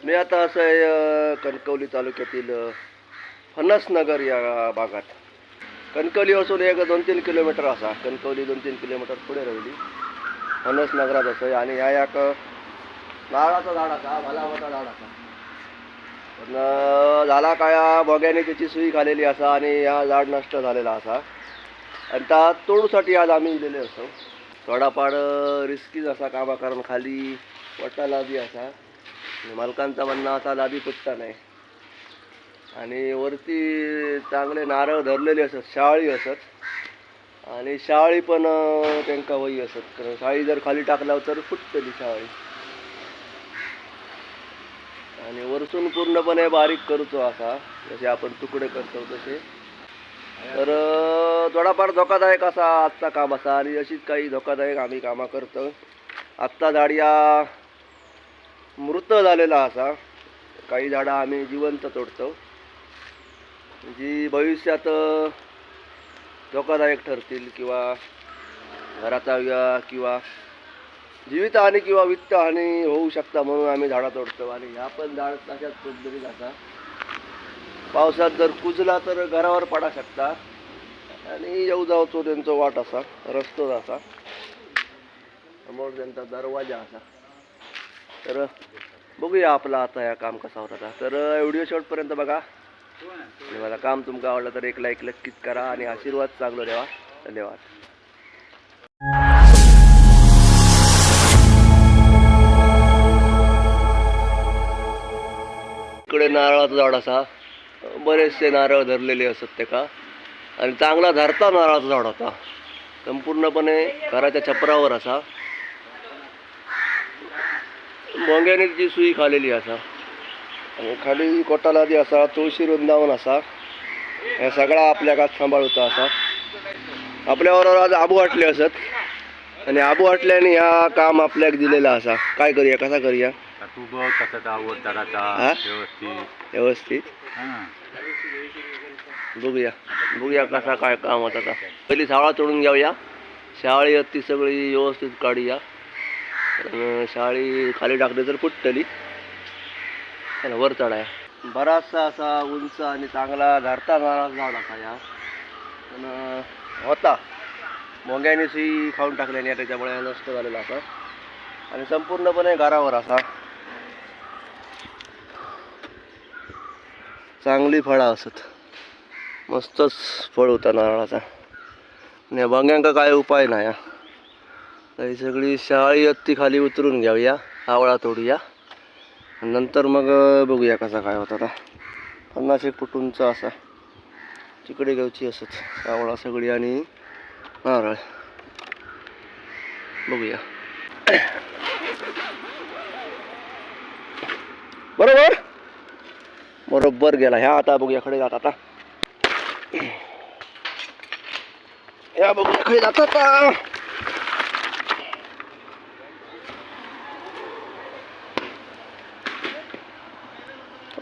मी आता असं आहे, कणकवली तालुक्यातील फणसनगर या भागात. कणकवली असून एक 2-3 किलोमीटर असा, कणकवली 2-3 किलोमीटर पुढे राहिली फणसनगरात असं आहे. आणि ह्या एक नारळाचा झाड असा, भला मोठा झाड असा. पण झाला काय, भोग्याने त्याची सुई खालेली असा आणि हा झाड नष्ट झालेला असा. आणि त्या तोडूसाठी आज आम्ही गेले असतो. थोडाफार रिस्कीच असा कामा, कारण खाली वटा लादी असा, मालकांचा म्हणणं असा लादी फुटता नाही. आणि वरती चांगले नारळ धरलेले असत, शाळी असत. आणि शाळी पण त्यांका वही असत, कारण शाळी जर खाली टाकल्यावर तर फुटतली शाळी. आणि वरसून पूर्णपणे बारीक करूचो असा, जसे आपण तुकडे करतो तसे. तर थोडाफार धोकादायक असा आजचा काम असा. आणि अशीच काही धोकादायक आम्ही कामं करतो. आत्ता झाड या मृत झालेला असा, काही झाडं आम्ही जिवंत तोडतो, जी भविष्यात धोकादायक ठरतील, किंवा घराचा किंवा जीवितहानी किंवा वित्तहानी होऊ शकता, म्हणून आम्ही झाडं तोडतो. आणि ह्या पण झाड तशाच पद्धतीत असा, पावसात जर कुजला तर घरावर पडा शकता. आणि येऊ जाऊचो त्यांचा वाट असा, रस्तो असा, समोर त्यांचा दरवाजा असा. तर बघूया आपला आता या काम कसा होता. तर व्हिडिओ शेवटपर्यंत बघा. आणि मला काम तुमका आवडलं तर एक लाईक नक्कीच करा आणि आशीर्वाद चांगलं द्यावा. धन्यवाद. इकडे नारळाचं झाड असा, बरेचसे नारळ धरलेले असत ते का. आणि चांगला धरता नारळाचा झाड होता, संपूर्णपणे घराच्या छपरावर असा. भोंग्याने जी सुई खालेली असा, आणि खाली कोटालादी असा, तुळशी वृंदावन असा. हे सगळा आपल्या गात सांभाळता असा. आपल्याबरोबर आज आबू वाटले असत, आणि आबू वाटल्याने ह्या काम आपल्याक दिलेला असा. काय करूया, कसा करूया, व्यवस्थित बघूया कसा काय काम होता. पहिली सावळा तोडून घेऊया, शाळी ती सगळी व्यवस्थित काढूया. शाळी खाली टाकली तर फुटतली. त्याला वर चढाया बराचसा असा उंच आणि चांगला धरता नारळाचा झाड असा या. पण होता मोंग्याने सुई खाऊन टाकल्याने त्याच्यामुळे नष्ट झालेला असा. आणि संपूर्णपणे घरावर असा, चांगली फळं असत, मस्तच फळ होता नारळाचा. आणि भोंग्यांका काय उपाय नाही. ही सगळी शाळी ती खाली उतरून घेऊया, आवळा तोडूया, नंतर मग बघूया कसा काय होता. आता 50 फूट उंच असा तिकडे घ्यायची असत आवळा सगळी आणि नारळ. बघूया. बरोबर बरोबर गेला ह्या. आता बघूया कडे जात, आता या बघूया कडे जात आता.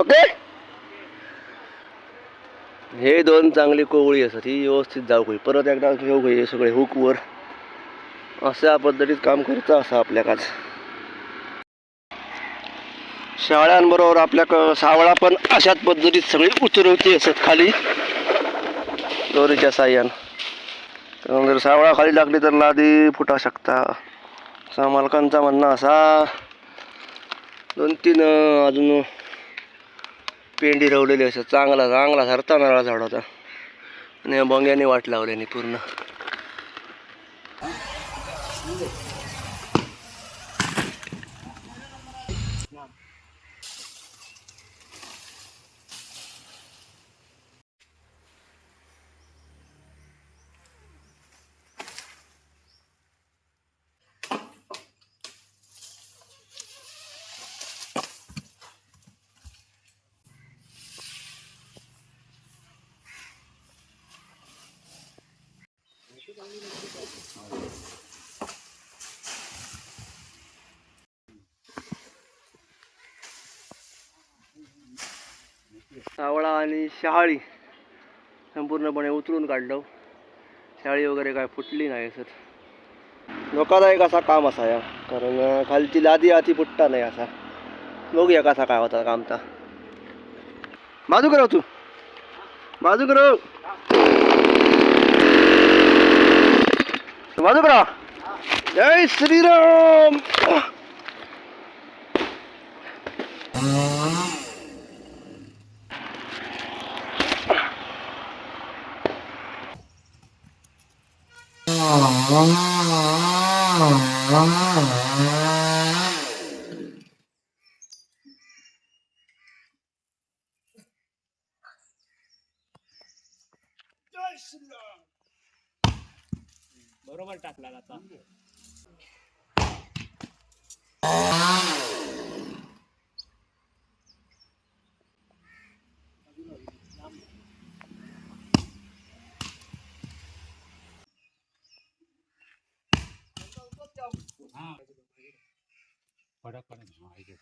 ओके, हे दोन चांगली कोवळी असतात, ही व्यवस्थित जाऊ गई. परत एकदा घेऊ गई सगळे हुकवर. अशा पद्धतीत काम करतं असं आपल्याकडे. शाळ्यांबरोबर आपल्याकडं सावळा पण अशाच पद्धतीत सगळी उतरवती असत खाली दोरीच्या साह्यानं. जर सावळा खाली लागली तर लादी फुटा शकता, असा मालकांचा म्हणणं असा. 2-3 अजून पेंडी रवलेली असं चांगला चांगला धरता नारळा झाड होता. आणि भोंग्याने वाट लावल्याने पूर्ण. सावळा आणि शहाळी संपूर्णपणे उतरून काढलं. शाळी वगैरे काय फुटली नाही असत. धोकादायक असा काम असा या, कारण खालची लादी आती फुटता नाही असा. बघूया कसा काय होता कामता. बाजू करा तू, बाजू करा, बाजू करा. जय श्रीराम. बरोबर टाकला आता. फरक पडेल.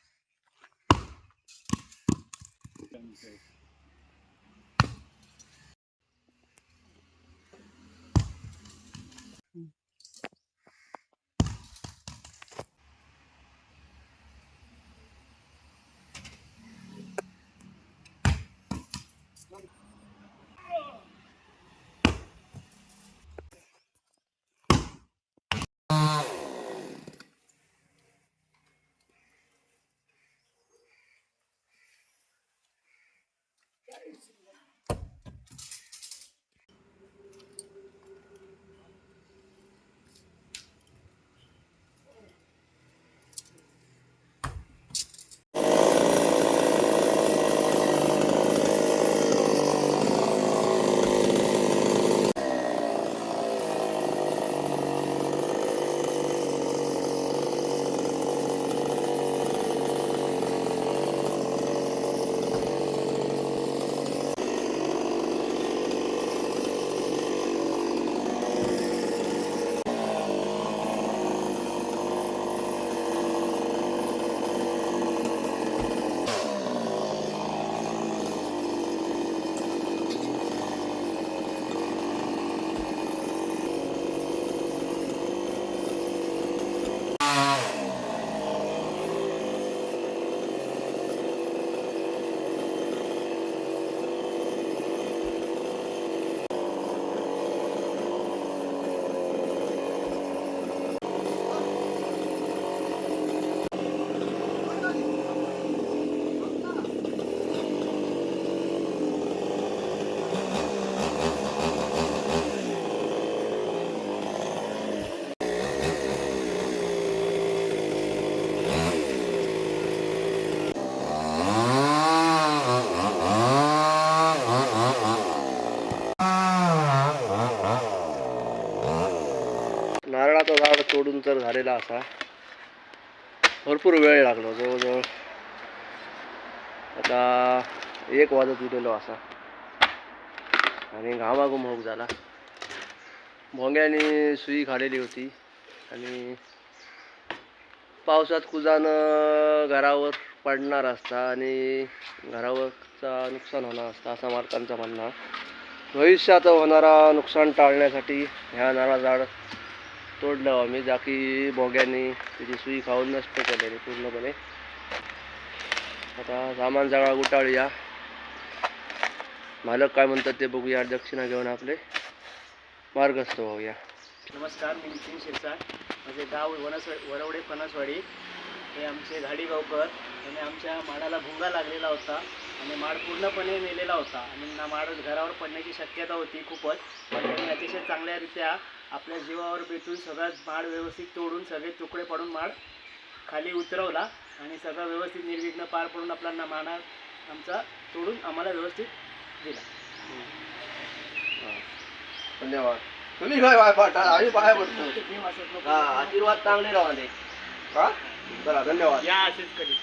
नारळाचा झाड तोडून तर झालेला असा भरपूर वेळ लागलो, जवळजवळ आता 1 वाजत उरलेलो असा आणि घामाघूम होऊक झाला. भोंग्याने सुई खालेली होती आणि पावसात कुजानं घरावर पडणार असता आणि घरावरचा नुकसान होणार असता असं मालकांचं म्हणणं. भविष्यात होणारा नुकसान टाळण्यासाठी ह्या नारळ झाड तोडलं आम्ही, जा की भोग्याने त्याची सुई खाऊन नष्ट केलेली पूर्णपणे. आता सामान सगळा गुटाळूया, मालक काय म्हणतात ते बघूया, दक्षिणा घेऊन आपले मार्गस्थ होऊया. नमस्कार, मी नितीन शिरसाट. माझे गाव वरवडे फणसवाडी. हे आमचे घाडी गावकर. आणि आमच्या माडाला भुंगा लागलेला होता आणि माड पूर्णपणे मेलेला होता आणि माड घरावर पडण्याची शक्यता होती खूपच. पण त्यांनी अतिशय चांगल्यारित्या आपल्या जीवावर बेतून सगळा माड व्यवस्थित तोडून सगळे तुकडे पडून माड खाली उतरवला आणि सगळं व्यवस्थित निर्विघ्न पार पडून आपला माड आमचा तोडून आम्हाला व्यवस्थित दिला. धन्यवाद. तुम्ही काय पाठा आम्ही पाया पडतो. आशीर्वाद चांगले राहा. चला, धन्यवाद. या असेच कधी.